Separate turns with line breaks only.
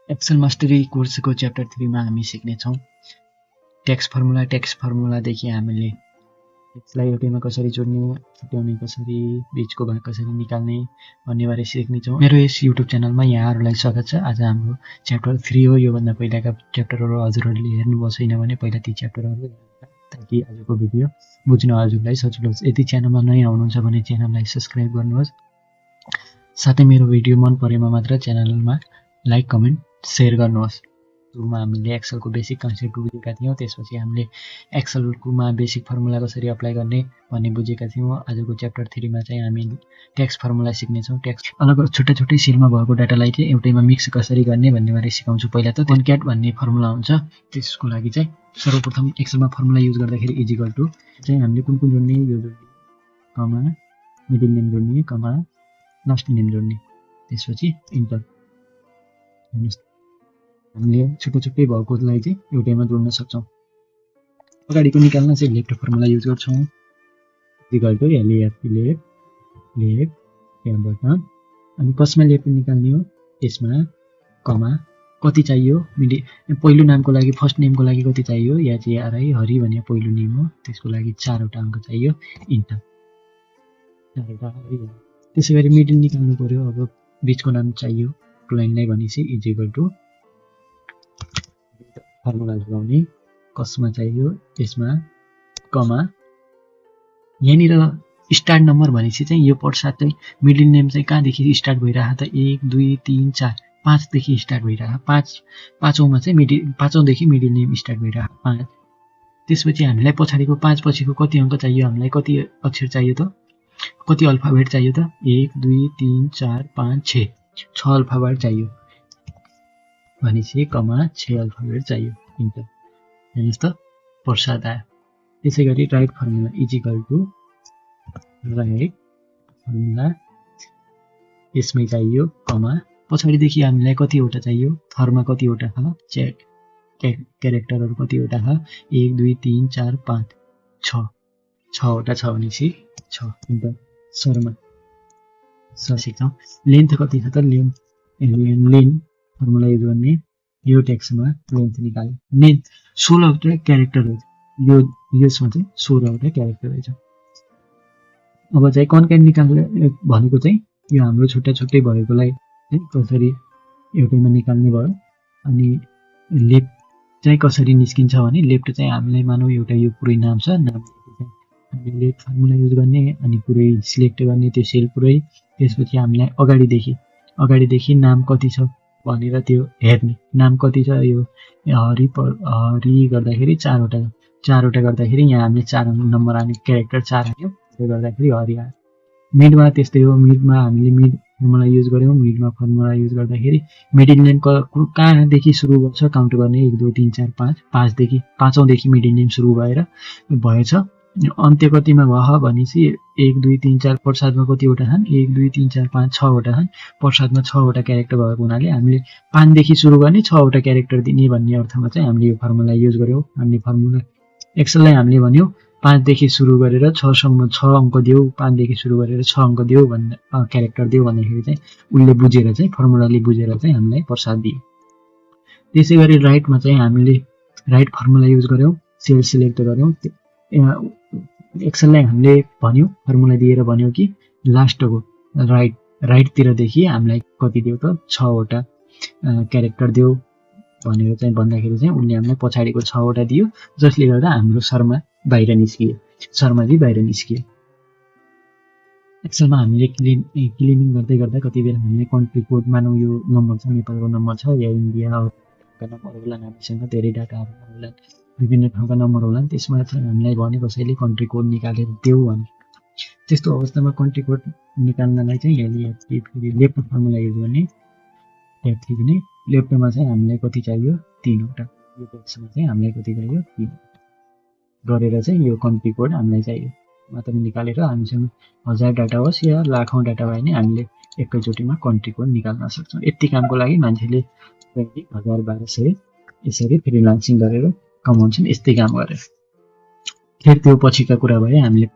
Excel mastery कोर्सको chapter 3 मा हामी सिक्नेछौँ text फर्मुलादेखि हामीले टेक्स्टलाई एउटैमा कसरी जोड्ने, छुट्याउने कसरी, बीचको भाग कसरी निकाल्ने भन्नेबारे सिक्नेछौँ। मेरो यस युट्युब च्यानलमा यहाँहरूलाई स्वागत छ। आज हाम्रो च्याप्टर 3 हो। योभन्दा पहिलाका च्याप्टरहरू हजुरहरूले हेर्नुभएको छैन भने पहिला ती च्याप्टरहरू ताकि आजको भिडियो बुझ्न हजुरलाई सजिलो होस्। यदि च्यानलमा नयाँ हुनुहुन्छ भने च्यानललाई सब्स्क्राइब गर्नुहोस्। साथै मेरो भिडियो मन परेमा मात्र च्यानलमा लाइक, कमेन्ट, शेयर गर्नुहोस्। सुरुमा हामीले एक्सेलको बेसिक कन्सेप्ट बुझेका थियौँ। त्यसपछि हामीले एक्सेलमा बेसिक फर्मुला कसरी अप्लाई गर्ने भन्ने बुझेका थियौँ। आजको च्याप्टर 3 मा चाहिँ हामी टेक्स्ट फर्मुला सिक्नेछौँ। टेक्स्ट अलग छुट्टै सिलमा भएको डाटालाई चाहिँ एउटैमा मिक्स कसरी गर्ने भन्नेबारे सिकाउँछु। पहिला त कन्क्याट भन्ने फर्मुला हुन्छ। त्यसको लागि चाहिँ सर्वप्रथम एक्सेलमा फर्मुला युज गर्दाखेरि इजिकल टु चाहिँ हामीले कुन जोड्ने, यो जोड्ने, कमा, मिडल नेम जोड्ने, कमा, लास्ट नेम जोड्ने, त्यसपछि इन्टर। हामीले छुट्टै भएकोलाई चाहिँ एउटैमा जोड्न सक्छौँ। अगाडिको निकाल्न चाहिँ लेफ्ट फर्मुला युज गर्छौँ। इक्वल टु लेफ्ट त्यहाँबाट अनि कसमा लेफ्ट निकाल्ने हो, त्यसमा कमा कति चाहियो, पहिलो नामको लागि फर्स्ट नेमको लागि कति चाहियो, या चाहिँ आरआई हरि भने पहिलो नेम हो, त्यसको लागि 4वटा अङ्क चाहियो, इन्टर। त्यसै गरी मिडल निकाल्नु पर्यो। अब बीचको नाम चाहियो लाइनलाई भनेपछि इजिकल टु फर्मुला लगाउने, कसमा चाहियो त्यसमा कमा, यहाँनिर स्टार्ट नम्बर भनेपछि चाहिँ यो पश्चात चाहिँ मिडल नेम चाहिँ कहाँदेखि स्टार्ट भइरहेको त 1 2 3 4 5 देखि स्टार्ट भइरहेको, पाँचौँमा चाहिँ पाँचौँदेखि मिडल नेम स्टार्ट भइरहेको 5। त्यसपछि हामीलाई पछाडिको 5 पछिको कति अङ्क चाहियो, हामीलाई कति अक्षर चाहियो त, कति अल्फाबेट चाहियो त, 1 2 3 4 5 6 अल्फाबेट चाहियो भनेपछि कमा 6 अल्फाबेट चाहियो, इन्टर। हेर्नुहोस् त पश्चात आयो। त्यसै गरी right formula equal to right formula, यसमै चाहियो कमा, पछाडिदेखि हामीलाई कतिवटा चाहियो, थरमा कतिवटा छ, क्यारेक्टरहरू कतिवटा छ, 1 2 3 4 5 6वटा छ भनेपछि 6, इन्टर। शर्मा सिक्छौँ। लेन्थ कति छ त, लेन्थ फर्मुला युज गर्ने, यो टेक्स्टमा लेन्थ निकाल्यो। लेन्थ 16वटा क्यारेक्टर रहेछ, यसमा चाहिँ 16वटा क्यारेक्टर रहेछ। अब चाहिँ कन्क्याट निकाल्ने भनेको चाहिँ यो हाम्रो छुट्टै भएकोलाई कसरी एउटैमा निकाल्ने भयो। अनि लेफ्ट चाहिँ कसरी निस्किन्छ भने लेफ्ट चाहिँ हामीलाई मानौँ एउटा यो पुरै नाम छ, नाम हामीले लेफ्ट फर्मुला युज गर्ने अनि पुरै सिलेक्ट गर्ने त्यो सेल पुरै। त्यसपछि हामीलाई अगाडिदेखि नाम कति छ भनेर त्यो हेर्ने, नाम कति छ, यो हरि गर्दाखेरि 4वटा गर्दाखेरि यहाँ हामीले 4 नम्बर आने, क्यारेक्टर 4 आयो, त्यसले गर्दाखेरि हरि आयो। मिडमा त्यस्तै हो, मिडमा हामीले मिड फर्मुला युज गऱ्यौँ। मिडमा फर्मुला युज गर्दाखेरि मिडल नेम कहाँदेखि सुरु गर्छ काउन्ट गर्ने, 1 2 3 4 5 पाँचौँदेखि मिडल नेम सुरु भएछ। अन्त्य कतिमा भयो भनेपछि 1 2 3 4 पश्चातमा कतिवटा छन्, 1 2 3 4 5 6वटा छन्। पश्चातमा 6वटा क्यारेक्टर भएको हुनाले हामीले 5 देखि सुरु गर्ने 6वटा क्यारेक्टर दिने भन्ने अर्थमा चाहिँ हामीले यो फर्मुला युज गर्यौँ। हामीले फर्मुला एक्सेललाई हामीले भन्यौँ 5 देखि सुरु गरेर 6सम्म 6 अङ्क देऊ, 5 देखि सुरु गरेर 6 अङ्क देऊ भन्ने क्यारेक्टर देऊ भन्दाखेरि चाहिँ उसले बुझेर चाहिँ फर्मुलाले बुझेर चाहिँ हामीलाई प्रसाद दियो। त्यसै गरी राइटमा चाहिँ हामीले राइट फर्मुला युज गर्यौँ, सेल सिलेक्ट गर्यौँ। एक्सेललाई हामीले भन्यौँ फर्मुला दिएर भन्यौँ कि लास्टको राइटतिरदेखि हामीलाई कति देऊ त, 6वटा क्यारेक्टर देऊ भनेर चाहिँ भन्दाखेरि चाहिँ उनले हामीलाई पछाडिको 6वटा दियो, जसले गर्दा हाम्रो शर्माजी बाहिर निस्कियो। एक्सेलमा हामीले क्लिनिङ गर्दै गर्दा कति बेला हामीले कन्ट्री कोड, मानौँ यो नम्बर छ, नेपालको नम्बर छ या इन्डियाका नम्बर होला, हामीसँग धेरै डाटाहरू होला, विभिन्न ठाउँका नम्बर होला, त्यसमा चाहिँ हामीलाई भने कसैले कन्ट्री कोड निकालेर देऊ भने, त्यस्तो अवस्थामा कन्ट्री कोड निकाल्नलाई चाहिँ यसले फेरि लेफ्ट फर्मुला युज गर्ने, भने लेफ्टमा चाहिँ हामीलाई कति चाहियो, 3वटा, यो टेक्स्टमा चाहिँ हामीलाई कति चाहियो 3 गरेर चाहिँ यो कन्ट्री कोड हामीलाई चाहियो मात्र निकालेर हामीसँग 1000 डाटा होस् या लाखौँ डाटा भए पनि हामीले एकैचोटिमा कन्ट्री कोड निकाल्न सक्छौँ। यति कामको लागि मान्छेले 1000-1200 यसरी फ्रिलान्सिङ गरेर कमाउँछन्, यस्तै काम गरेर। फेरि त्यो पछिका कुरा भए हामीले